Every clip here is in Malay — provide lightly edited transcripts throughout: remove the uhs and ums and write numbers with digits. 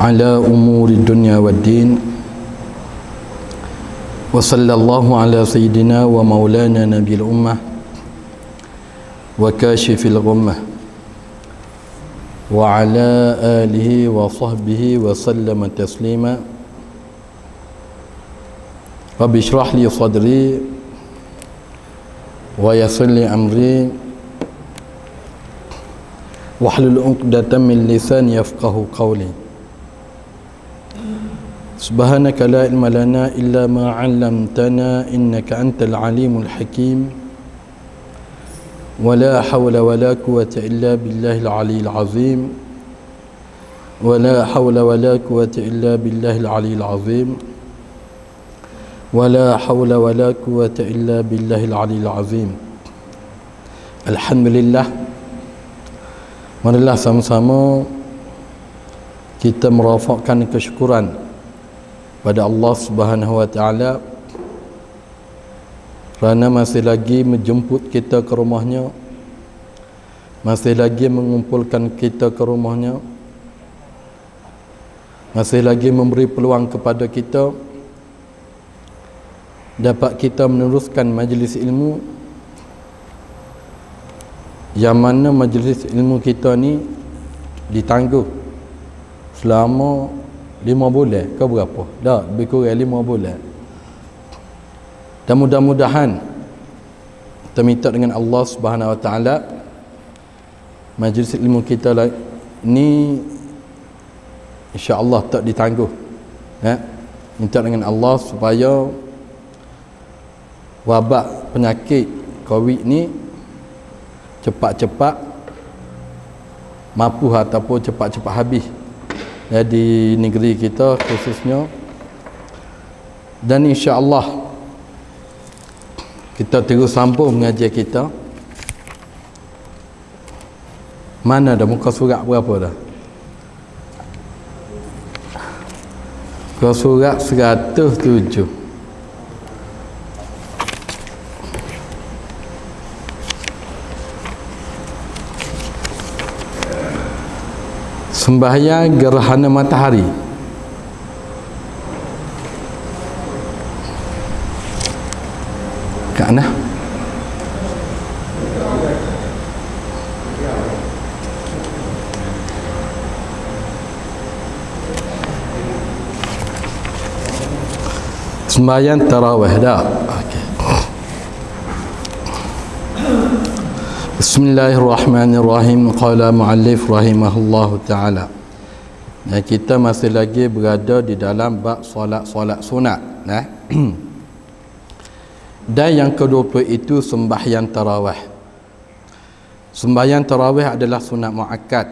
على أمور الدنيا والدين وصلى الله على سيدنا ومولانا نبي الأمة وكاشف الغمة وعلى آله وصحبه وسلم تسليما رب اشرح لي صدري ويسر لي أمري واحلل عقدة من لساني يفقهوا قولي سبحانك لا علم لنا إلا ما علمتنا إنك أنت العليم الحكيم ولا حول ولا قوة إلا بالله العلي العظيم ولا حول ولا قوة إلا بالله العلي العظيم ولا حول ولا قوة إلا بالله العلي العظيم. Alhamdulillah, marilah sama-sama kita merafakkan kesyukuran pada Allah Subhanahu wa taala kerana masih lagi menjemput kita ke rumahnya, masih lagi mengumpulkan kita ke rumahnya, masih lagi memberi peluang kepada kita dapat kita meneruskan majlis ilmu, yang mana majlis ilmu kita ni ditangguh selama 5 bulan ke berapa? Dah, lebih kurang 5 bulan. Dan mudah-mudahan kita minta dengan Allah Subhanahu wa taala majlis ilmu kita ni insya-Allah tak ditangguh. Minta dengan Allah supaya wabak penyakit Covid ni cepat-cepat mapuh ataupun cepat-cepat habis di negeri kita khususnya, dan insya-Allah kita terus sambung mengajar kita. Mana dah muka surat berapa dah? Muka surat 107. Sembahyang gerhana matahari. Kat mana? Sembahyang tarawih dah. Okey. Bismillahirrahmanirrahim. Qala muallif rahimahullahu taala. Dan kita masih lagi berada di dalam bab solat sunat, Dan yang kedua itu sembahyang tarawih. Sembahyang tarawih adalah sunat muakkad.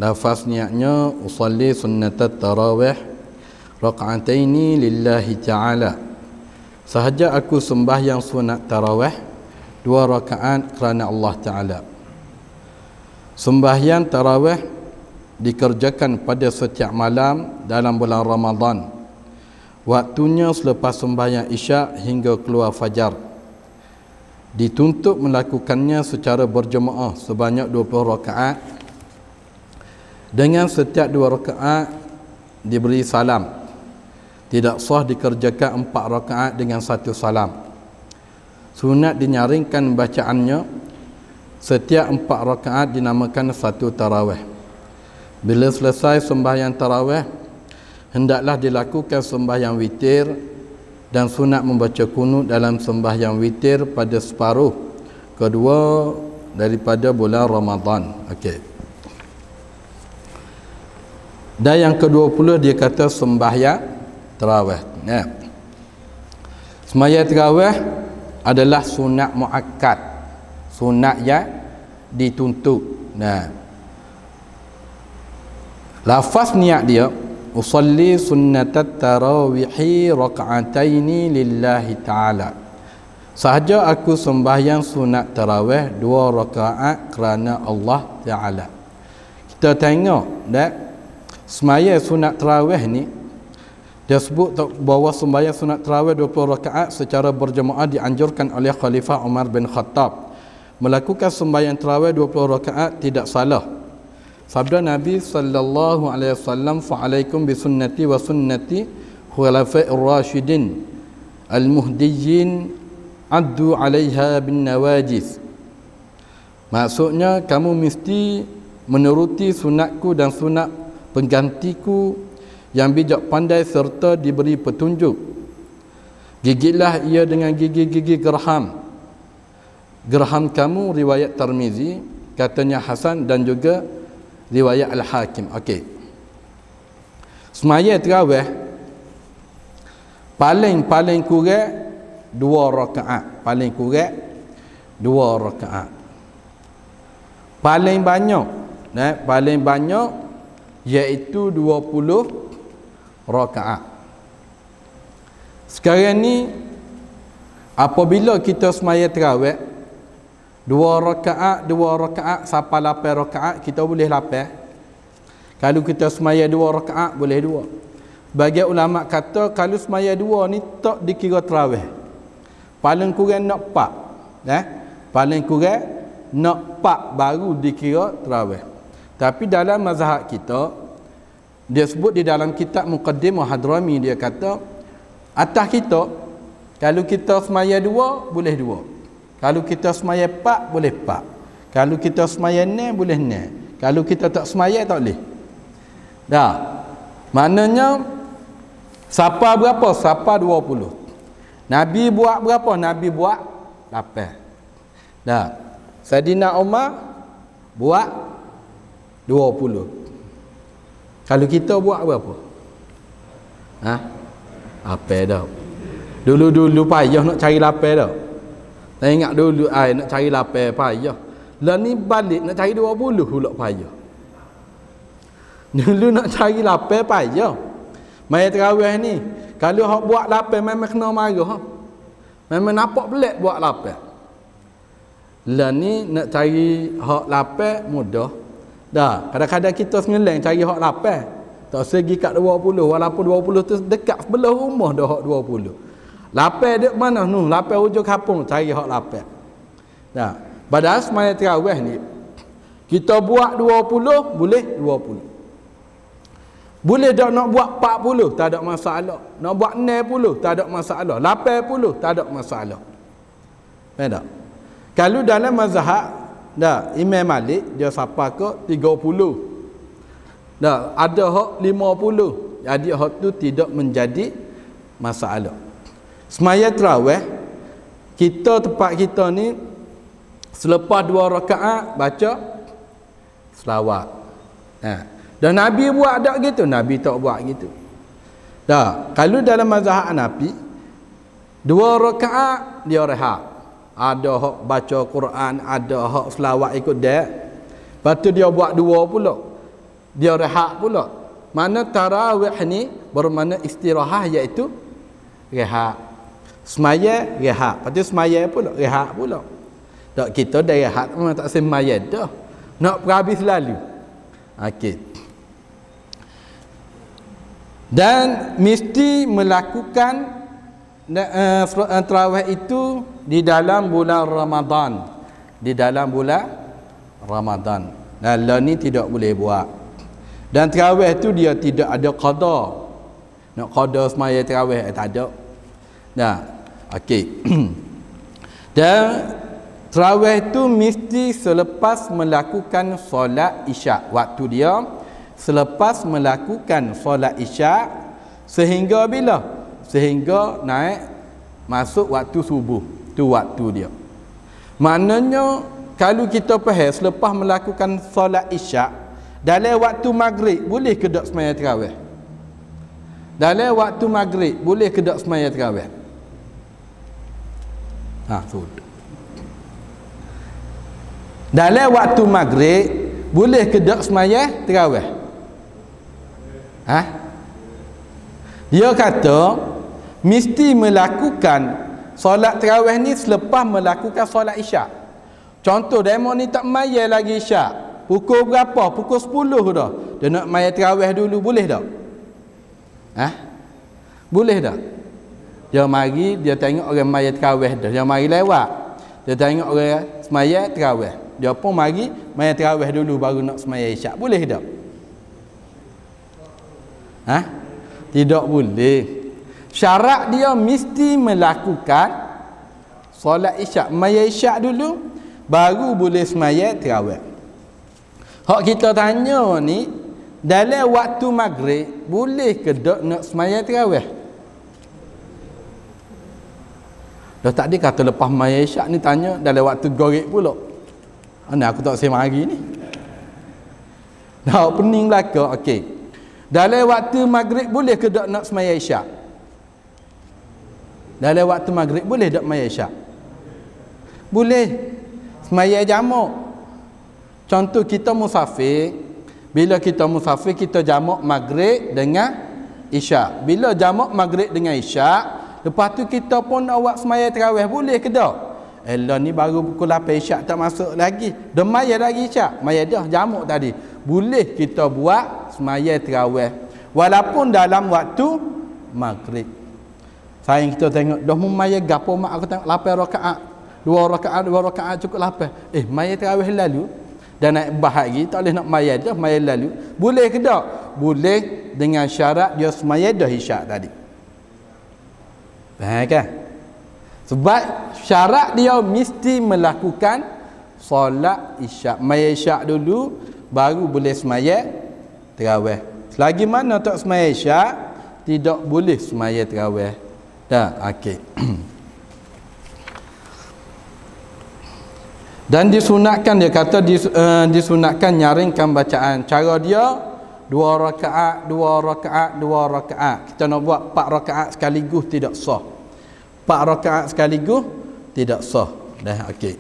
Lafaz niatnya usalli sunnatat tarawih raka'ataini lillahi ta'ala. Sahaja aku sembahyang sunat tarawih 2 rakaat kerana Allah Ta'ala. Sembahyang tarawih dikerjakan pada setiap malam dalam bulan Ramadan. Waktunya selepas sembahyang isyak hingga keluar fajar. Dituntut melakukannya secara berjemaah sebanyak 20 rakaat. Dengan setiap 2 rakaat diberi salam. Tidak sah dikerjakan 4 rakaat dengan 1 salam. Sunat dinyaringkan bacaannya. Setiap 4 rakaat dinamakan 1 tarawih. Bila selesai sembahyang tarawih, hendaklah dilakukan sembahyang witir dan sunat membaca kunut dalam sembahyang witir pada separuh kedua daripada bulan Ramadan. Okey. Dan yang ke-20 dia kata sembahyang tarawih. Sembahyang tarawih adalah sunat muakkad, sunat yang dituntut. Lafaz niat dia usalli sunnatat tarawihi raka'ataini lillahi ta'ala. Sahaja aku sembahyang sunat tarawih 2 rakaat kerana Allah Ta'ala. Kita tengok sembahyang sunat tarawih ni dia sebut bahawa sembahyang sunat tarawih 20 rakaat secara berjemaah dianjurkan oleh Khalifah Umar bin Khattab. Melakukan sembahyang tarawih 20 rakaat tidak salah Sabda Nabi sallallahu alaihi wasallam, "Fa'alaikum bi sunnati wa sunnati khulafa'ir rasyidin al-muhdiyyin addu 'alaiha bin nawajis." Maksudnya kamu mesti menuruti sunatku dan sunat penggantiku yang bijak pandai serta diberi petunjuk. Gigitlah ia dengan gigi-gigi gerham. Gerham kamu riwayat Tirmizi, katanya Hasan, dan juga riwayat Al-Hakim. Okey. Semaya tarawih paling kurang 2 rakaat. Paling kurang 2 rakaat. Paling banyak iaitu 20 rakaat. Sekarang ni apabila kita semaya tarawih 2 rakaat sampai 8 rakaat, kita boleh 8. Kalau kita semaya 2 rakaat boleh 2. Bagi ulama kata kalau semaya 2 ni tak dikira tarawih. Paling kurang nak 4. Paling kurang nak 4 baru dikira tarawih. Tapi dalam mazhab kita, dia sebut di dalam kitab Muqaddimah Hadrami, dia kata atas kita kalau kita semaya 2 boleh 2. Kalau kita semaya 4 boleh 4. Kalau kita semaya 6 boleh 6. Kalau kita tak semaya tak boleh. Dah. Maknanya siapa berapa? Siapa 20. Nabi buat berapa? Nabi buat 8. Dah. Saidina Umar buat 20. Kalau kita buat berapa? Apa dah? Dulu payah nak cari 8 dah. Saya ingat dulu nak cari 8 payah. Lah ni balik nak cari 20 pula payah. Dulu nak cari 8 payah. Mai tarawih ni, kalau hok buat 8 memang kena marah. Memang nampak pelik buat 8. Lah ni nak cari hak 8 mudah. Dah, kadang-kadang kita sengeleng cari hak 8. Tak segi kat 20, walaupun 20 tu dekat sebelah rumah dah hak 20. 8 dek mana nu? 8 hujung kampung cari hak 8. Dah, padahal semaya tarawih ni kita buat 20 boleh 20. Boleh tak nak buat 40 tak ada masalah. Nak buat 60 tak ada masalah. 80 tak ada masalah. Faham tak? Kalau dalam mazhab Imam Malik dia siapa ke 30. Ada hak 50. Jadi hak tu tidak menjadi masalah. Semaya tarawih tempat kita ni selepas 2 rakaat baca selawat. Dan Nabi buat tak gitu? Nabi tak buat gitu. Kalau dalam mazhab Hanafi 2 rakaat dia rehat. Ada hak baca Quran, ada hak selawat ikut dia. Lepas tu dia buat 2 pula. Dia rehat pula. Mana tarawih ni bermakna istirahat, iaitu rehat. Semaya rehat. Lepas tu semaya pula rehat pula. Tak, kita dah rehat memang tak semaya dah. Nak berhabis lalu. Okey. Dan mesti melakukan tarawih itu di dalam bulan Ramadan. Di dalam bulan Ramadan. Lah ni tidak boleh buat. Dan tarawih itu dia tidak ada qada. Nak qada semaya tarawih tak ada. Nah, okey. Dan tarawih itu mesti selepas melakukan solat Isyak. Waktu dia selepas melakukan solat Isyak sehingga bila? Sehingga naik masuk waktu subuh. Tu waktu dia. Maknanya kalau kita faham selepas melakukan solat Isyak dalam waktu maghrib boleh ke tak sembahyang tarawih? Dalam waktu maghrib boleh ke tak sembahyang tarawih? Sudah. Dalam waktu maghrib boleh ke tak sembahyang tarawih? Dia kata mesti melakukan solat tarawih ni selepas melakukan solat Isyak. Contoh demo ni tak mayar lagi Isyak. Pukul berapa? Pukul 10 dah. Dia nak mayar tarawih dulu, boleh tak? Boleh tak? Dia mari, dia tengok orang mayar tarawih dah. Dia mari lewat. Dia tengok orang semaya tarawih. dia pun mari main tarawih dulu baru nak sembahyang isyak. Boleh tak? Tidak boleh. Syarat dia mesti melakukan solat isyak, sembahyang isyak dulu baru boleh sembahyang tarawih. Hak kita tanya ni, dalam waktu maghrib boleh ke tak nak sembahyang tarawih? Dah tadi kata lepas sembahyang isyak ni tanya dalam waktu gorek pula. Mana aku tak sembang hari ni. Dah pening belaka. Okey. Dalam waktu maghrib boleh ke tak nak sembahyang isyak? Dalam waktu maghrib boleh tak sembahyang isyak? Boleh. Sembahyang jamak. Contoh kita musafir, bila kita musafir kita jamak maghrib dengan isyak. Bila jamak maghrib dengan isyak, lepas tu kita pun nak buat sembahyang tarawih, boleh ke tak? Elah ni baru pukul 8 isyak tak masuk lagi. Dah maya lagi isyak. Maya dah jamak tadi. Boleh kita buat sembahyang tarawih walaupun dalam waktu maghrib. Sayang kita tengok dah maya gapo mak aku tengok 8 rakaat. 2 rakaat cukup 8. Maya tarawih lalu dan naik bahag lagi tak boleh nak maya dah, maya lalu. Boleh ke tak? Boleh dengan syarat dia sembahyang dah isyak tadi. Faham kan? Sebab syarat dia mesti melakukan solat isyak. Sembahyang isyak dulu baru boleh sembahyang tarawih. Selagi mana tak sembahyang isyak tidak boleh sembahyang tarawih. Dah, okey. Dan disunatkan, dia kata disunatkan nyaringkan bacaan. Cara dia 2 rakaat, 2 rakaat, 2 rakaat. Kita nak buat 4 rakaat sekaligus tidak sah. 4 rakaat sekaligus tidak sah. Dah, okey.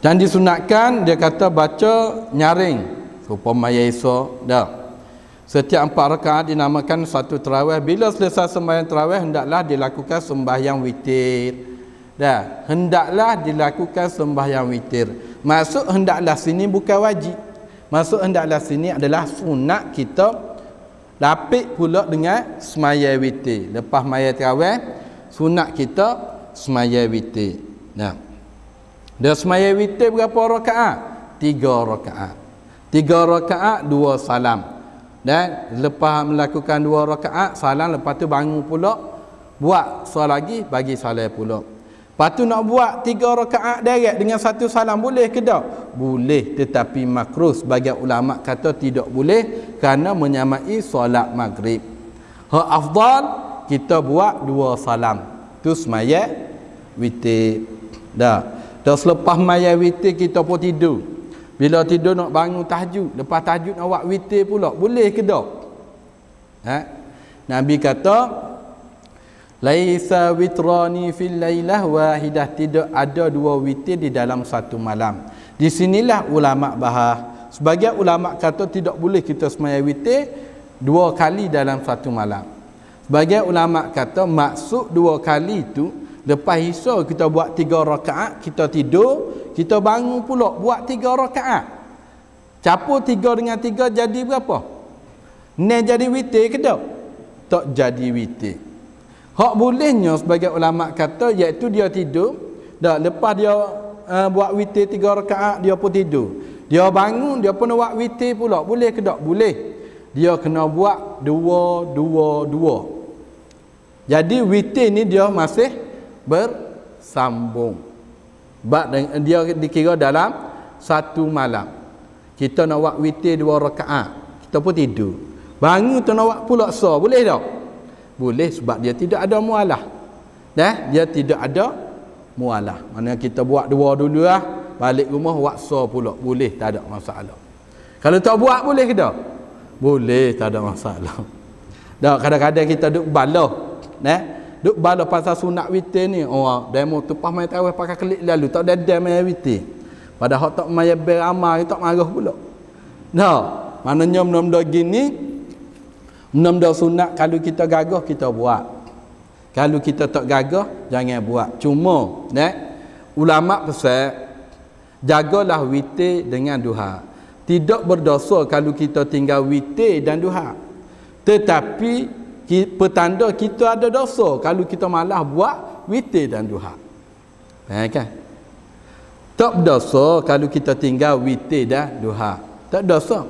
Dan disunatkan dia kata baca nyaring upamanya esok dah. Setiap 4 rakaat dinamakan satu tarawih. Bila selesai sembahyang tarawih hendaklah dilakukan sembahyang witir. Dah, hendaklah dilakukan sembahyang witir. Maksud hendaklah sini bukan wajib. Maksud hendaklah sini adalah sunat kita lapik pula dengan sembahyang witir. Lepas sembahyang tarawih sunat kita sembahyang witir. Nah. Dah sembahyang witir berapa rakaat? 3 rakaat. 3 rakaat 2 salam. Dan lepas melakukan 2 rakaat salam, lepas tu bangun pula buat solat lagi bagi salam pula. Lepas tu nak buat 3 rakaat direct dengan 1 salam, boleh ke tak? Boleh, tetapi makruh. Sebagian ulama kata tidak boleh kerana menyamai solat maghrib. Hak afdal kita buat 2 salam. Tu sembahyang witir. Dah. Dah selepas sembahyang witir kita pun tidur. Bila tidur nak bangun tahajud, lepas tahajud nak buat witir pula, boleh ke tak? Nabi kata laisa witrani fil lailah wahidah, tidak ada 2 witir di dalam satu malam. Di sinilah ulama bahas. Sebagian ulama kata tidak boleh kita sembahyang witir 2 kali dalam satu malam. Sebagian ulama kata maksud 2 kali itu lepas isya kita buat 3 rakaat, kita tidur, kita bangun pula buat 3 rakaat. Capur 3 dengan 3 jadi berapa? Ni jadi witir ke tak? Tak jadi witir. Hak bolehnya sebagai ulama kata iaitu dia tidur, dah lepas dia buat witir 3 rakaat dia pun tidur. Dia bangun dia pun nak buat witir pula. Boleh ke tak? Boleh. Dia kena buat 2 2 2. Jadi witir ni dia masih bersambung. Dia dikira dalam satu malam. Kita nak buat witir 2 rakaat, kita pun tidur. Bangun tu nak buat pula sah, boleh tak? Boleh, sebab dia tidak ada mualah. Dia tidak ada mualah. Mana kita buat 2 dulu lah, balik rumah buat sah pula. Boleh, tak ada masalah. Kalau tak buat boleh ke tak? Boleh, tak ada masalah. Dah kadang-kadang kita duk balah. Duk balah pasal sunat witir ni. Demo tumpah main tarawih pakai kelik lalu tak ada main witir. Padahal tak main beramal tak marah pula. Maknanya benda-benda gini, benda-benda sunat kalau kita gagah kita buat. Kalau kita tak gagah jangan buat. Cuma ulama pesan jagalah witir dengan duha. Tidak berdosa kalau kita tinggal witir dan duha. Tetapi petanda kita ada dosa kalau kita malah buat witir dan duha. Kan? Tak berdosa kalau kita tinggal witir dah duha. Tak berdosa.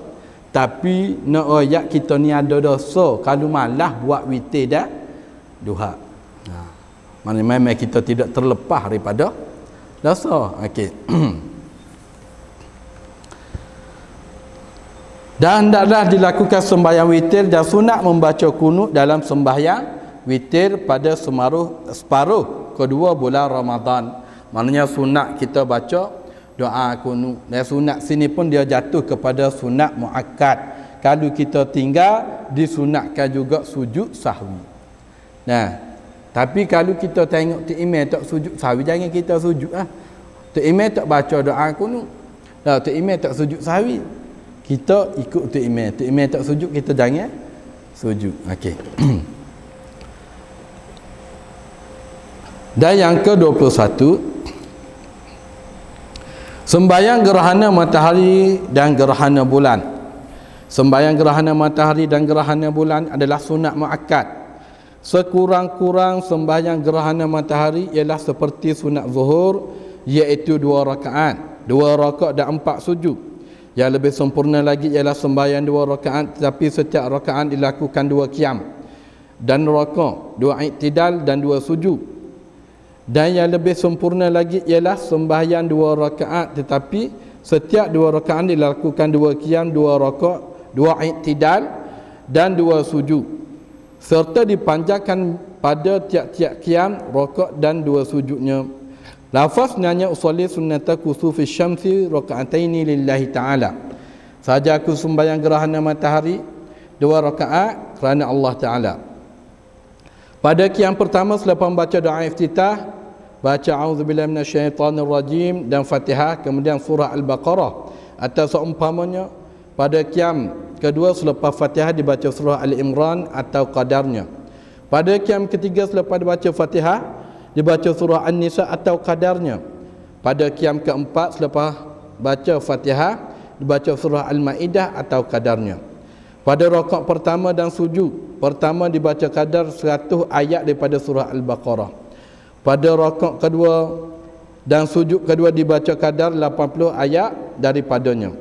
Tapi nak ayat kita ni ada dosa kalau malah buat witir dah duha. Mana memang kita tidak terlepas daripada dosa. Okey. Dan hendaklah dilakukan sembahyang witir dan sunat membaca kunut dalam sembahyang witir pada separuh kedua bulan Ramadan. Maknanya sunat kita baca doa kunut. Dan sunat sini pun dia jatuh kepada sunat muakkad. Kalau kita tinggal disunatkan juga sujud sahwi. Nah, tapi kalau kita tengok Tok Imam tak sujud sahwi, jangan kita sujud ah. Tok Imam tak baca doa kunut. Dah Tok Imam tak sujud sahwi. Kita ikut Tok Imam. Tok Imam tak sujud, kita jangan sujud. Okey. Dan yang ke-21, sembahyang gerhana matahari dan gerhana bulan. Sembahyang gerhana matahari dan gerhana bulan adalah sunat muakkad. Sekurang-kurang sembahyang gerhana matahari ialah seperti sunat zuhur, iaitu 2 rakaat, 2 rakaat dan 4 sujud. Yang lebih sempurna lagi ialah sembahyang 2 rakaat tetapi setiap rakaat dilakukan 2 qiyam dan rakaat, 2 i'tidal dan 2 sujud. Dan yang lebih sempurna lagi ialah sembahyang 2 rakaat tetapi setiap 2 rakaat dilakukan 2 qiyam, 2 rakaat, 2 i'tidal dan 2 sujud. Serta dipanjangkan pada tiap-tiap qiyam, rakaat dan 2 sujudnya. Lafaz nanya usolli sunnata kusufi syamsi raka'ataini lillahi ta'ala. Saja aku sembahyang gerhana matahari 2 rakaat kerana Allah Ta'ala. Pada qiyam pertama selepas membaca doa iftitah, baca a'udzubillahi minasyaitonirrajim dan Fatihah, kemudian surah Al-Baqarah. Atau seumpamanya pada qiyam kedua selepas Fatihah dibaca surah Al-Imran atau qadarnya. Pada qiyam ketiga selepas dibaca Fatihah dibaca surah An-Nisa atau qadarnya. Pada qiyam keempat selepas baca Fatihah dibaca surah Al-Maidah atau qadarnya. Pada rakaat pertama dan sujud pertama dibaca qadar 100 ayat daripada surah Al-Baqarah. Pada rakaat kedua dan sujud kedua dibaca qadar 80 ayat daripadanya.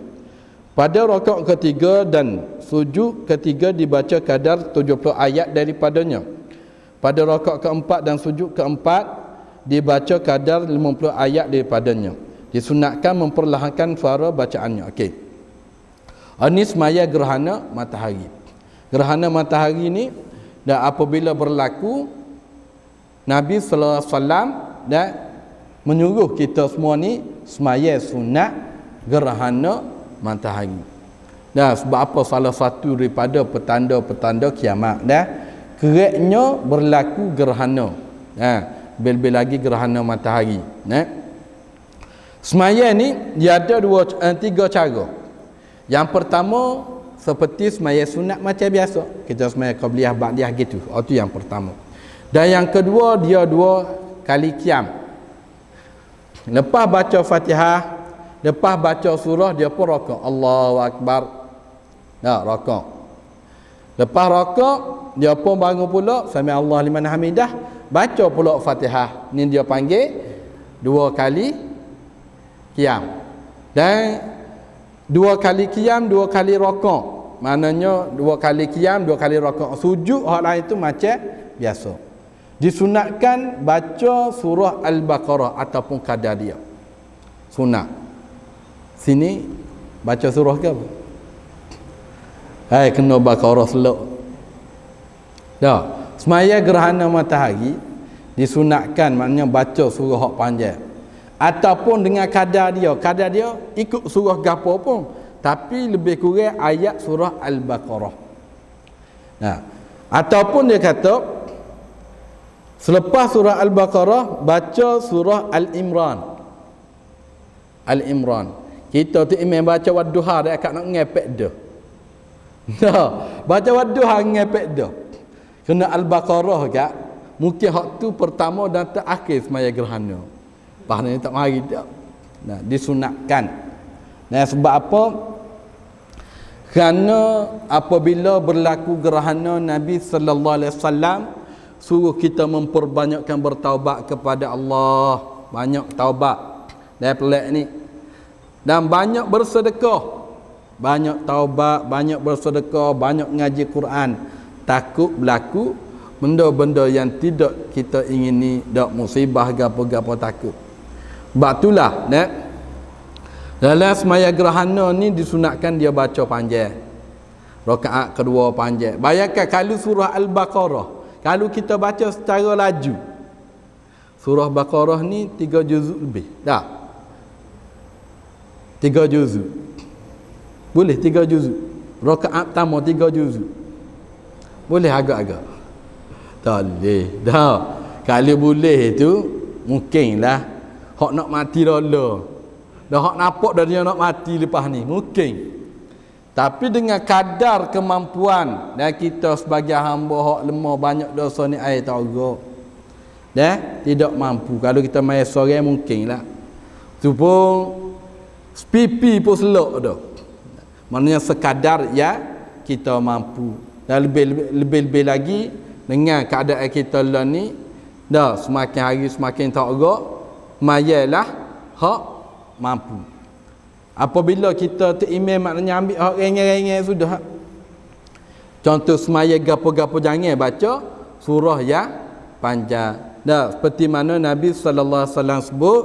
Pada rakaat ketiga dan sujud ketiga dibaca qadar 70 ayat daripadanya. Pada rakaat keempat dan sujud keempat dibaca kadar 50 ayat daripadanya. Disunatkan memperlahankan suara bacaannya. Okey. Ini semaya gerhana matahari. Gerhana matahari ni dan apabila berlaku, Nabi sallallahu alaihi wasallam dan menyuruh kita semua ni semaya sunat gerhana matahari. Dan sebab apa salah satu daripada petanda-petanda kiamat dah keraknya berlaku gerhana. Lebih-lebih lagi gerhana matahari. Semaya ni dia ada 3 cara. Yang pertama seperti semaya sunat macam biasa. Kita semaya qabliyah ba'diyah gitu. Itu yang pertama. Dan yang kedua dia 2 kali qiyam. Lepas baca Fatihah, lepas baca surah dia pun rakaat. Allahu akbar. Rakaat. Lepas rakaat dia pun bangun pula sami Allah liman hamidah, baca pula Fatihah. Ni dia panggil 2 kali qiyam. Dan 2 kali qiyam, 2 kali rakaat. Maknanya 2 kali qiyam, 2 kali rakaat. Sujud hal lain itu macam biasa. Disunatkan baca surah Al-Baqarah ataupun qadar dia. Sunat. Sini baca surah ke apa? Kena Baqarah selok. Dah, semaya gerhana matahari disunatkan, maknanya baca surah hak panjang ataupun dengan kadar dia ikut surah gapo pun, tapi lebih kurang ayat surah Al-Baqarah. Ataupun dia kata selepas surah Al-Baqarah baca surah Al-Imran. Al-Imran kita tu imam baca wadduha dia akan nak ngepek dah. Baca wadduha ngepek dah. Kena Al-Baqarah kat mungkin hak tu pertama dan terakhir semaya gerhana. Pahala ni tak mari dak. Disunatkan. Sebab apa? Kerana apabila berlaku gerhana, Nabi sallallahu alaihi wasallam suruh kita memperbanyakkan bertaubat kepada Allah. Banyak taubat. Dah pelik ni. Dan banyak bersedekah, banyak taubat, banyak bersedekah, banyak ngaji Quran. Takut berlaku benda-benda yang tidak kita ingini, dak musibah gapo-gapo takut. Sebab itulah dalam semaya gerhana ni disunatkan dia baca panjang. Rakaat kedua panjang. Bayangkan kalau surah Al-Baqarah, kalau kita baca secara laju, surah Baqarah ni 3 juzuk lebih. Dah. 3 juzuk. Boleh 3 juzuk. Rakaat pertama 3 juzuk. Boleh agak-agak. Tak boleh. Dah. Kalau boleh tu mungkinlah hak nak mati dulu. Dah hak nampak dah dia nak mati lepas ni. Mungkin. Tapi dengan kadar kemampuan dan kita sebagai hamba hak lemah banyak dosa ni air tak agak. Dah tidak mampu. Kalau kita main seorang mungkinlah. Tu pun sepipi pun selok dah. Maknanya sekadar ya kita mampu. Dan lebih lagi dengan keadaan kita lah ni dah semakin hari semakin tak agak mayalah hak mampu. Apabila kita terimam maknanya ambil hak ringan-ringan sudah. Contoh semaya gapo-gapo jangan baca surah yang panjang. Dah seperti mana Nabi sallallahu alaihi wasallam sebut,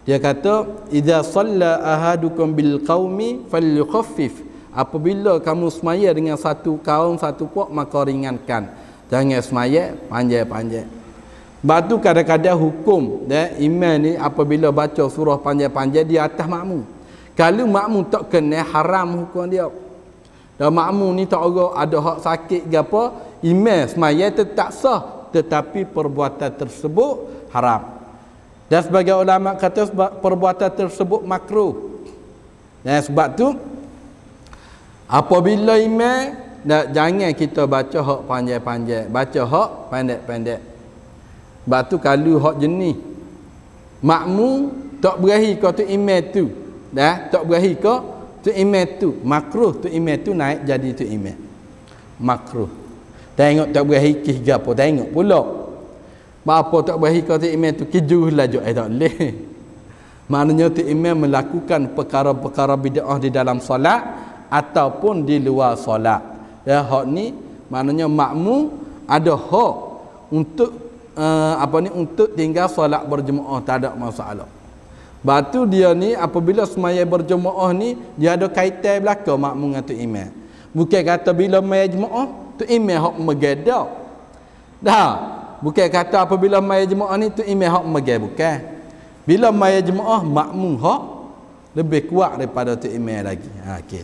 dia kata idza shalla ahadukum bil qaumi falyukhaffif. Apabila kamu semaya dengan satu kaum satu puak maka ringankan. Jangan semaya panjang-panjang. Sebab tu kadang-kadang hukum imam ni apabila baca surah panjang-panjang di atas makmum. Kalau makmum tak kena haram hukum dia. Dan makmum ni tak ada hak sakit ke apa, imam semaya tetap sah tetapi perbuatan tersebut haram. Dan sebagai ulama kata perbuatan tersebut makruh. Dan sebab tu apabila imam jangan kita baca hak panjang-panjang, baca hak pendek-pendek. Sebab tu kalau hak jenis makmum tak berahi kau tu imam tu, dah tak berahi kau tu imam tu, makruh tu imam tu naik jadi tu imam. Makruh. Tengok tak berahi kih gapo, tengok pula. Apa tak berahi kau tu imam tu kijuh laju tak boleh. Maknanya tu imam melakukan perkara-perkara bid'ah di dalam solat ataupun di luar solat. Ya hak ni maknanya makmum ada hak untuk untuk tinggal solat berjemaah, tak ada masalah. Batu dia ni apabila semaya berjemaah ni dia ada kaitan belaka makmum dengan tu imam. Bukan kata bila mai jemaah tu imam hak megedak. Dah, bukan kata apabila mai jemaah ni tu imam hak megah, bukan. Bila mai jemaah makmum hak lebih kuat daripada tu imam lagi. Ha okey.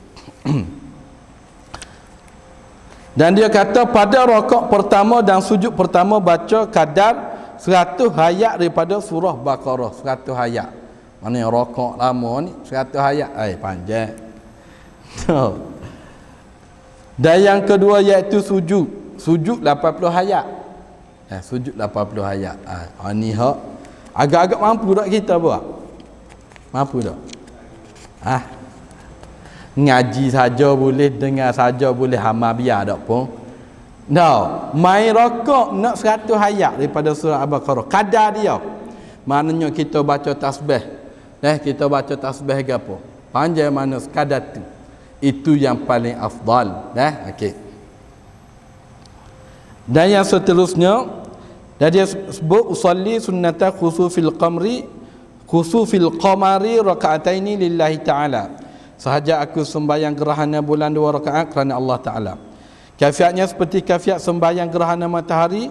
Dan dia kata pada rakaat pertama dan sujud pertama baca kadar 100 ayat daripada surah Baqarah, 100 ayat. Mana yang rakaat lama ni 100 ayat, panjang. Dan yang kedua iaitu sujud 80 ayat. Sujud 80 ayat. Ni hak agak-agak mampu tak kita buat? Mampu tak? Ngaji saja boleh, dengar saja boleh, hama biar tak pun. Main rokok nak 100 ayat daripada surah Al-Baqarah. Kadar dia. Maknanya kita baca tasbih. Kita baca tasbih ke apa? Panjang mana sekadar tu. Itu yang paling afdal. Okey. Dan yang seterusnya, dan dia sebut usalli sunnata khusufil qamari raka'ataini lillahi ta'ala. Sahaja aku sembahyang gerhana bulan 2 rakaat kerana Allah Ta'ala. Kafiatnya seperti kafiat sembahyang gerhana matahari,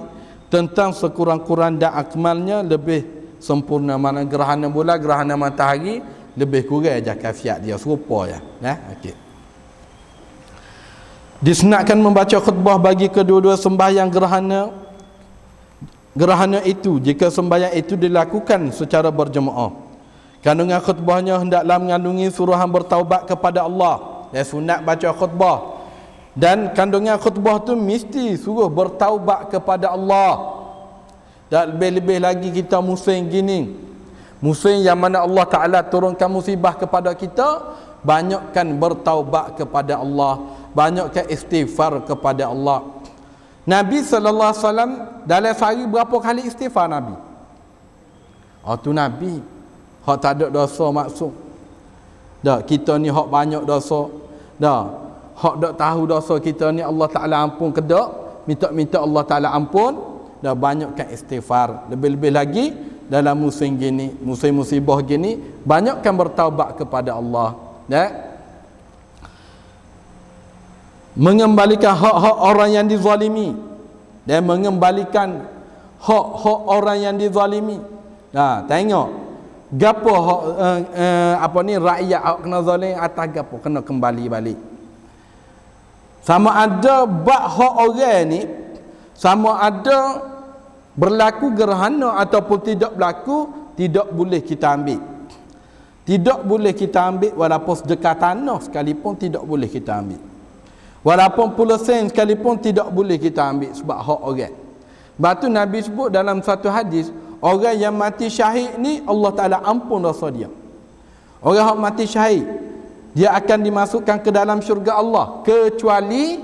tentang sekurang-kurang dan akmalnya lebih sempurna. Mana gerhana bulan, gerhana matahari lebih kurang aja kafiat dia, serupa ya. Okey. Disunatkan membaca khutbah bagi kedua-dua sembahyang gerhana itu jika sembahyang itu dilakukan secara berjemaah. Kandungan khutbahnya hendaklah mengandungi suruhan bertaubat kepada Allah. Sunat baca khutbah. Dan kandungan khutbah tu mesti suruh bertaubat kepada Allah. Dan lebih-lebih lagi kita musim gini. Musim yang mana Allah Ta'ala turunkan musibah kepada kita, banyakkan bertaubat kepada Allah, banyakkan istighfar kepada Allah. Nabi sallallahu alaihi wasallam dalam sehari berapa kali istighfar Nabi? Tu Nabi. Hak tak ada dosa maksum. Dah, kita ni hak banyak dosa. Dah, hak dak tahu dosa kita ni Allah Taala ampun ke dak? Minta Allah Taala ampun. Dah banyakkan istighfar. Lebih-lebih lagi dalam musim gini, musim musibah gini, banyakkan bertaubat kepada Allah. Dah. Mengembalikan hak-hak orang yang dizalimi dan mengembalikan hak-hak orang yang dizalimi. Nah, tengok gapo hak apa ni rakyat hak kena zalim atas gapo kena kembali balik. Sama ada bab hak orang ni sama ada berlaku gerhana ataupun tidak berlaku, tidak boleh kita ambil. Tidak boleh kita ambil walaupun sedekah tanah sekalipun tidak boleh kita ambil. Walaupun puluh sen sekalipun tidak boleh kita ambil sebab hak orang. Sebab tu Nabi sebut dalam satu hadis, orang yang mati syahid ni Allah Ta'ala ampun dosa dia. Orang yang mati syahid, dia akan dimasukkan ke dalam syurga Allah, kecuali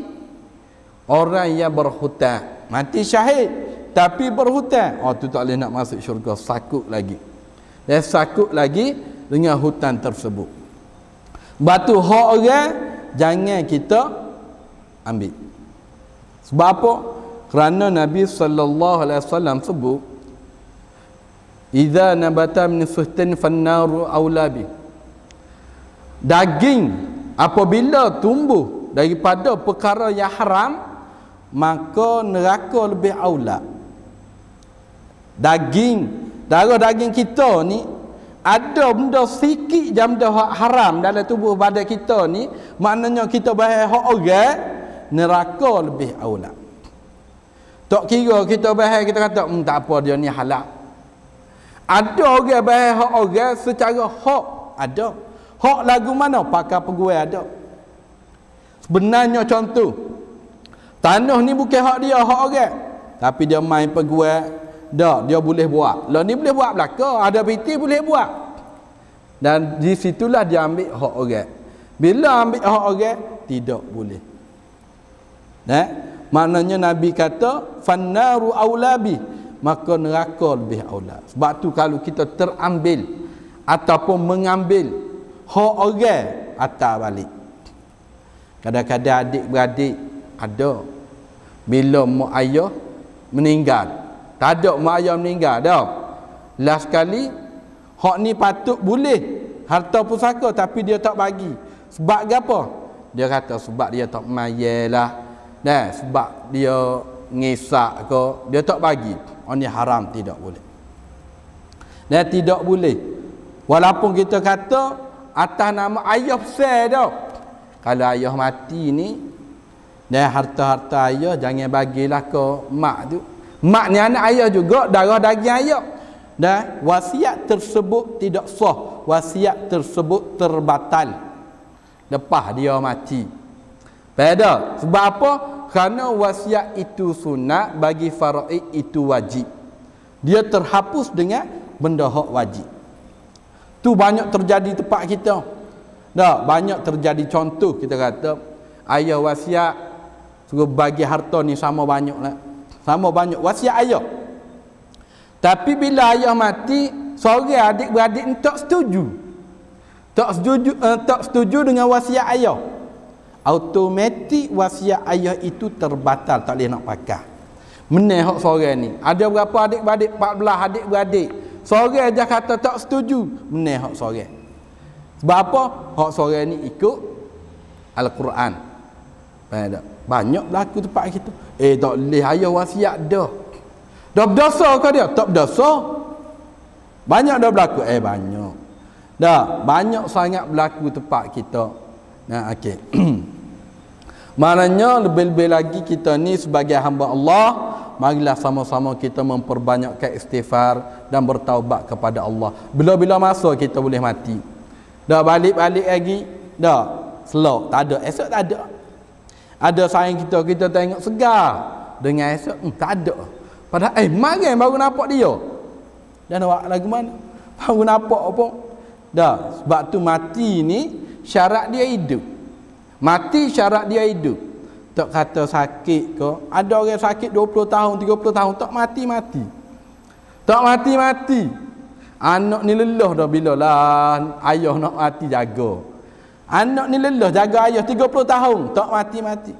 orang yang berhutang. Mati syahid tapi berhutang, oh tu tak boleh nak masuk syurga, sakut lagi. Dia sakut lagi dengan hutang tersebut. Sebab tu hak orang jangan kita ambil. Sebab apa? Kerana Nabi sallallahu alaihi wasallam sebut, "Idza nabata min suhtin fannaru aulabi." Daging apabila tumbuh daripada perkara yang haram, maka neraka lebih aula. Darah daging kita ni ada benda sikit jam dah haram dalam tubuh badan kita ni, maknanya kita bahas hak orang, neraka lebih aula. Tak kira kita bahas kita kata tak apa dia ni halal. Ada orang bahas hak orang secara hak ada. Hak lagu mana? Pakar pegawai ada. Sebenarnya contoh, tanah ni bukan hak dia, hak orang. Tapi dia main pegawai, dah dia boleh buat. Lah ni boleh buat belaka, ada piti boleh buat. Dan di situlah dia ambil hak orang. Bila ambil hak orang, tidak boleh. Maknanya Nabi kata fannaru aulabi, maka neraka lebih aula. Sebab tu kalau kita terambil ataupun mengambil hak orang atas balik. Kadang-kadang adik-beradik ada bila mak ayah meninggal, tak ada mak ayah meninggal dah. Last sekali hak ni patut boleh harta pusaka tapi dia tak bagi. Sebab apa? Dia kata sebab dia tak mayalah. Nah, sebab dia ngesak ke, dia tak bagi. Oh ni haram, tidak boleh. Dan tidak boleh. Walaupun kita kata atas nama ayah besar dah. Kalau ayah mati ni, dan harta-harta ayah jangan bagilah ke mak tu. Mak ni anak ayah juga, darah daging ayah. Dan wasiat tersebut tidak sah. Wasiat tersebut terbatal lepas dia mati. Beda. Sebab apa? Kerana wasiat itu sunat, bagi faraid itu wajib. Dia terhapus dengan benda hak wajib. Tu banyak terjadi tempat kita. Dah, banyak terjadi contoh kita kata ayah wasiat suruh bagi harta ni sama banyak lah. Sama banyak wasiat ayah. Tapi bila ayah mati, seorang adik-beradik ni tak setuju. Tak setuju dengan wasiat ayah. Automatik wasiat ayah itu terbatal, tak boleh nak pakai. Meneh hak seorang ni. Ada berapa adik-beradik? 14 adik-beradik. Seorang aja kata tak setuju, meneh hak seorang. Sebab apa? Hak seorang ni ikut Al-Quran. Banyak berlaku tempat kita. Tak boleh ayah wasiat dah. Dah berdosa ke dia? Tak berdosa. Banyak dah berlaku. Banyak. Dah, banyak sangat berlaku tempat kita. Nah, okey. Maknanya lebih-lebih lagi kita ni sebagai hamba Allah, marilah sama-sama kita memperbanyakkan istighfar dan bertaubat kepada Allah. Bila-bila masa kita boleh mati. Dah balik-balik lagi, dah slow, tak ada, esok tak ada. Ada sayang kita tengok segar, dengan esok tak ada. Padahal malam baru nampak dia. Dan awak lagu mana? Baru nampak apa? Dah, sebab tu mati ni syarat dia hidup. Mati syarat dia hidup. Tak kata sakit ke. Ada orang sakit 20 tahun, 30 tahun tak mati-mati. Tak mati-mati. Anak ni lelah dah bila lah ayah nak mati jaga. Anak ni lelah jaga ayah 30 tahun tak mati-mati.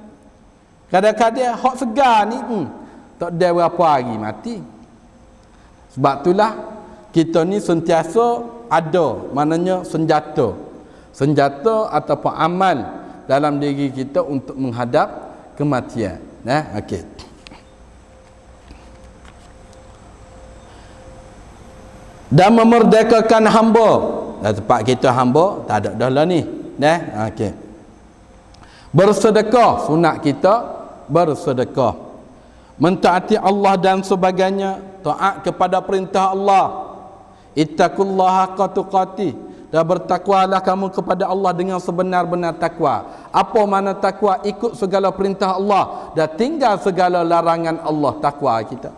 Kadang-kadang hak segar ni tak ada berapa hari mati. Sebab itulah kita ni sentiasa ada maknanya senjata ataupun amal dalam diri kita untuk menghadap kematian. Okey. Dan memerdekakan hamba. Dah tempat kita hamba tak ada dah lah ni. Okey. Bersedekah, sunat kita bersedekah. Mentaati Allah dan sebagainya, taat kepada perintah Allah. Ittaqullaha haqqa tuqatih, dan bertakwalah kamu kepada Allah dengan sebenar-benar takwa. Apa makna takwa? Ikut segala perintah Allah dan tinggal segala larangan Allah. Takwa kita.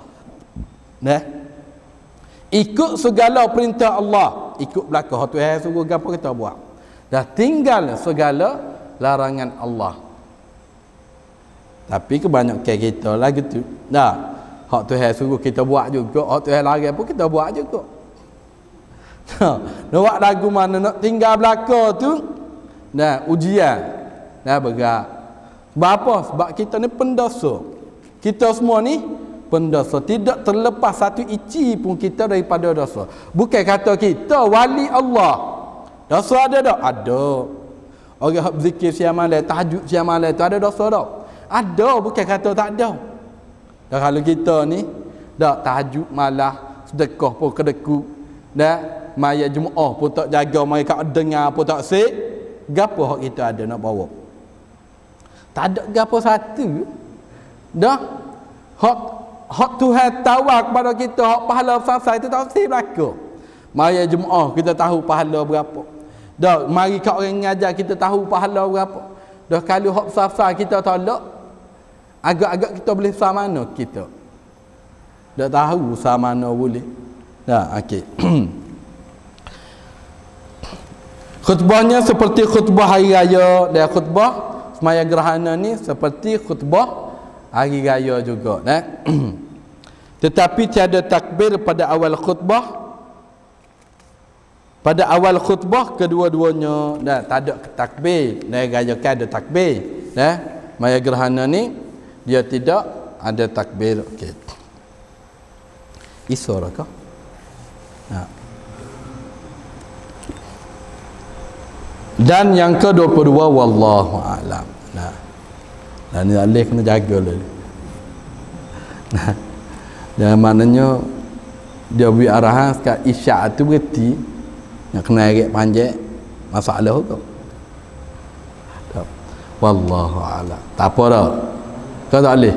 Ikut segala perintah Allah, ikut belakang Tuhan suruh gapo kita buat. Dah tinggal segala larangan Allah. Tapi kebanyakan kita lagi tu. Hak Tuhan suruh kita buat juga, hak Tuhan larang pun kita buat juga. Nak buat lagu mana nak tinggal belakang tu, ujian. Berat. Sebab apa? Sebab kita ni pendosa. Kita semua ni pendosa. Tidak terlepas satu inci pun kita daripada dosa. Bukan kata kita wali Allah. Dosa ada tak? Ada. Orang hak zikir siang malam, tahajud siang malam tu ada dosa tak? Ada, bukan kata tak ada. Dan kalau kita ni dak tahajud malam, sedekah pun kedeku, maya Jumaat pun tak jaga, maya kat dengar pun tak sik, gapo hak kita ada nak bawa? Tak ada gapo satu. Dah hak Tuhan tawar kepada kita, hak pahala selesai itu tak mesti berlaku. Mari Jumaat kita tahu pahala berapa. Dah mari kat orang ngajar kita tahu pahala berapa. Dah kalau hak selesai kita tolak, agak-agak kita boleh sama mana kita. Dah tahu sama mana boleh. Okey. Khutbahnya seperti khutbah hari raya, dan khutbah semaya gerhana ni seperti khutbah hari raya juga. Tetapi tiada takbir pada awal khutbah. Pada awal khutbah kedua-duanya tak ada takbir. Raya kan ada takbir. Maya gerhana ni dia tidak ada takbir. Okey. Isor kah? Dan yang ke-22 wallahu a'lam. Dan ni alih kena jaga dulu. Dan maknanya dia beri arahan kat isyak tu berhenti nak kena arik panjang masalah tu. Wallahu a'lam. Tak apa dah. Kau tak boleh.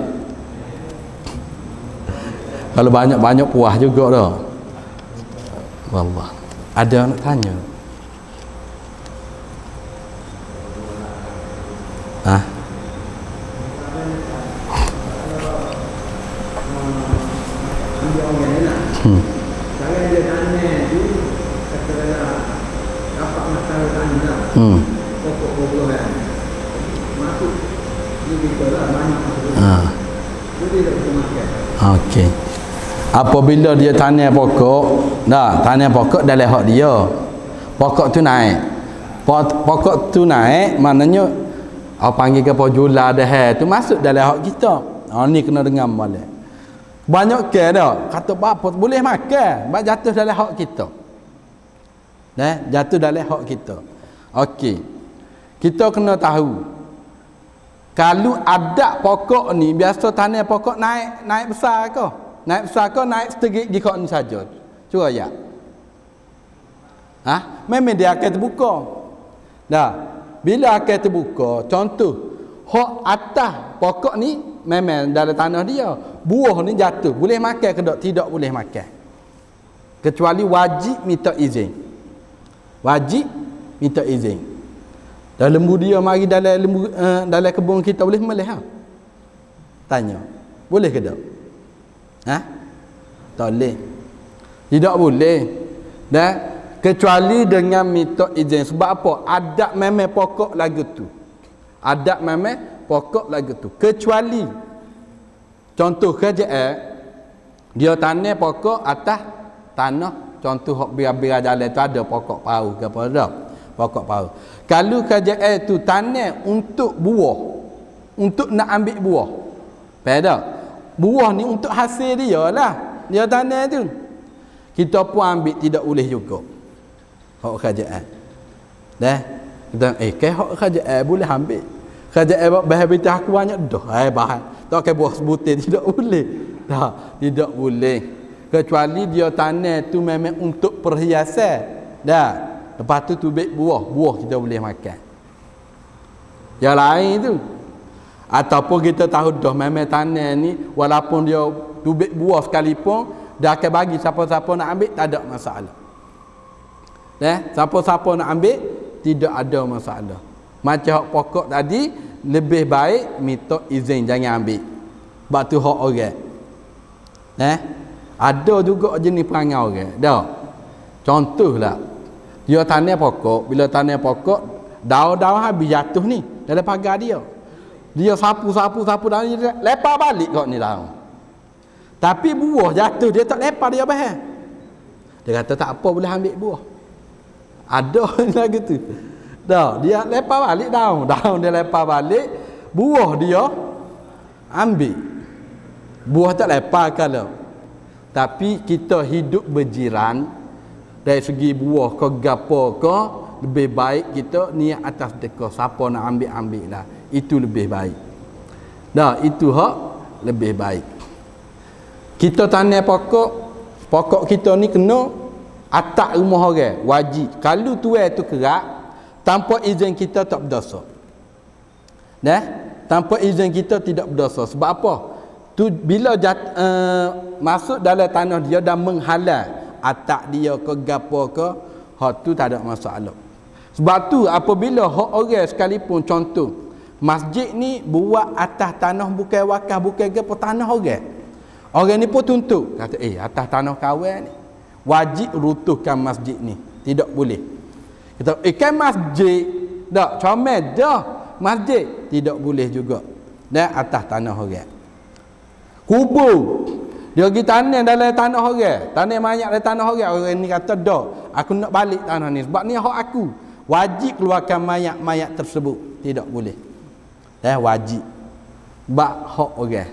Kalau banyak-banyak puas juga dah. Wallah. Ada nak tanya? Saya dia tanya tu katakanlah dapat masalah tanda pokok-pokokan masuk ni kita lah banyak jadi tak bisa makan. Okey. Apabila dia tanya pokok, tanya pokok dalam hak dia. Pokok tu naik. Pokok tu naik maknanya panggil ke pojula dah tu masuk dalam hak kita. Ni kena dengar balik. Banyak ke dah kata apa boleh makan, bab jatuh dalam hak kita. Jatuh dalam hak kita. Okey. Kita kena tahu kalau ada pokok ni biasa tanah pokok naik besar ke? Naik besar ke naik sedikit di kok ni saja. Cuba ya. Memang dia akan terbuka. Bila akan terbuka, contoh hak atas pokok ni memang dalam tanah dia, buah ni jatuh, boleh makan ke tak? Tidak boleh makan, kecuali wajib minta izin. Wajib minta izin. Dan lembu dia mari dalam kebun kita boleh melih tanya boleh ke tak? Tak boleh, tidak boleh. Dan kecuali dengan minta izin. Sebab apa? Adat memang pokok lagu tu, adat memang pokok lagu tu. Kecuali contoh kerajaan dia tanam pokok atas tanah contoh hok biar-biar jalan tu ada pokok pau ke apa dak? Pokok pau. Kalau kerajaan tu tanam untuk buah, untuk nak ambil buah. Faham tak? Buah ni untuk hasil dia lah. Dia tanam tu. Kita pun ambil tidak boleh juga. Hak kerajaan. Dah. Kita hak kerajaan boleh ambil. Kerajaan bahan berita aku banyak dah. Bahan. Tak ke buah sebutir tidak boleh. Dah, tidak boleh. Kecuali dia tanam tu memang untuk perhiasan. Dah. Lepas tu tubik buah. Buah kita boleh makan. Yang lain tu. Ataupun kita tahu dah memang tanam ni walaupun dia tubik buah sekalipun dah akan bagi siapa-siapa nak ambil tak ada masalah. Siapa-siapa nak ambil tidak ada masalah. Macam hak pokok tadi lebih baik minta izin jangan ambil. Sebab tu hak orang. Ada juga jenis perangai orang. Dah. Contohlah dia tanam pokok, bila tanam pokok daun-daun habis jatuh ni dalam pagar dia. Dia sapu daun dia lepas balik kok ni daun. Tapi buah jatuh dia tak lepas dia bahan. Dia kata tak apa boleh ambil buah. Ada lagi tu. Dah, dia lepas balik daun dia lepas balik, buah dia ambil. Buah tak lepas kalau. Tapi kita hidup berjiran dari segi buah ke gapo ke lebih baik kita niat atas dekat siapa nak ambil lah. Itu lebih baik. Dah, itu hak lebih baik. Kita tanam pokok kita ni kena atas rumah orang, wajib. Kalau tuai tu kerak, tanpa izin kita tak berdosa. Tanpa izin kita tidak berdosa. Sebab apa? Tu bila masuk dalam tanah dia dan menghalang atak dia ke gapo ke, hak tu tak ada masalah. Sebab tu apabila hak orang sekalipun contoh masjid ni buat atas tanah bukan wakaf bukan gapo tanah orang. Orang ni pun tuntut kata atas tanah kawan ni wajib runtuhkan masjid ni. Tidak boleh. Kita kan masjid dak comel dah masjid tidak boleh juga. Dan atas tanah orang. Kubur dia pergi tanam dalam tanah orang, tanam mayat dalam tanah orang. Orang ni kata dak, aku nak balik tanah ni sebab ni hak aku. Wajib keluarkan mayat-mayat tersebut. Tidak boleh. Wajib. Bak hak orang.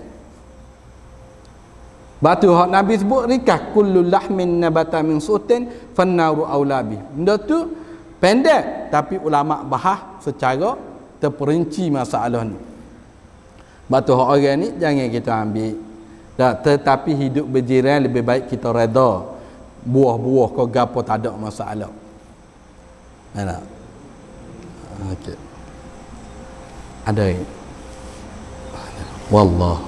Batu hak Nabi sebut rikah kullu lahmin nabata min sutin fannaru aulabi. Benda tu pendek tapi ulama bahas secara terperinci masalah ni. Batu hak orang ni jangan kita ambil. Tetapi hidup berjiran lebih baik kita reda. Buah-buah ke gapo tak ada masalah. Mana? Okey. Ada. Wallah.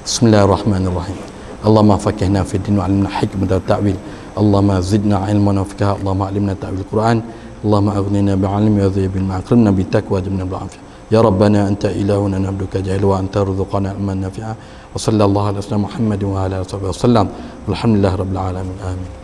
Bismillahirrahmanirrahim. Allahumma faqihna fid din wa 'allimna hikmata wa ta'wil. Allahumma zidna 'ilman wa fiqha. Allahumma 'allimna ta'wil Qur'an. Allahumma aghnina bi'ilmi wa dhib bil ma'akrimna bi taqwa wa jibna bil 'afiyah. Ya Rabbana anta ilahuna nabduka jahil wa anta rizqana ilman nafi'a. Wa sallallahu ala Muhammadin wa ala alihi wa sallam. Walhamdulillah rabbil alamin. Amin.